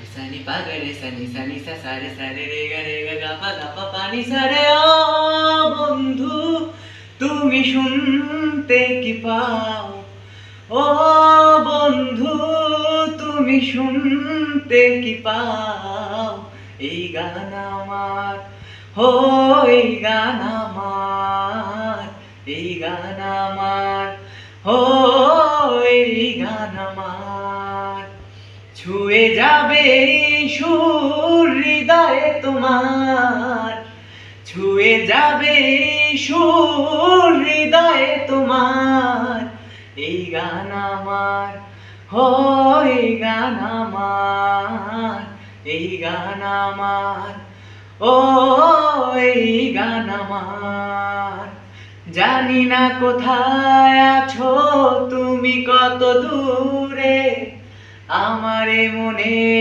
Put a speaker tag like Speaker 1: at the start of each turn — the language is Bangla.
Speaker 1: सनी पागरे सनी सनी सा सारे सारे रे गा रे गा गा पा पानी सारे ও বন্ধু তুমি শুনতে কি পাও ও বন্ধু তুমি শুনতে কি পাও এই গান আমার হো এই গান আমার এই গান আমার হো এই গান আমার ছুঁয়ে যাবে সুর হৃদয়ে তোমার ছুঁয়ে যাবে সুর হৃদয়ে তোমার এই গান আমার হো এই গান আমার এই গান আমার ও এই গান আমার জানি না কোথায় আছো তুমি কত দূরে আমারে মনে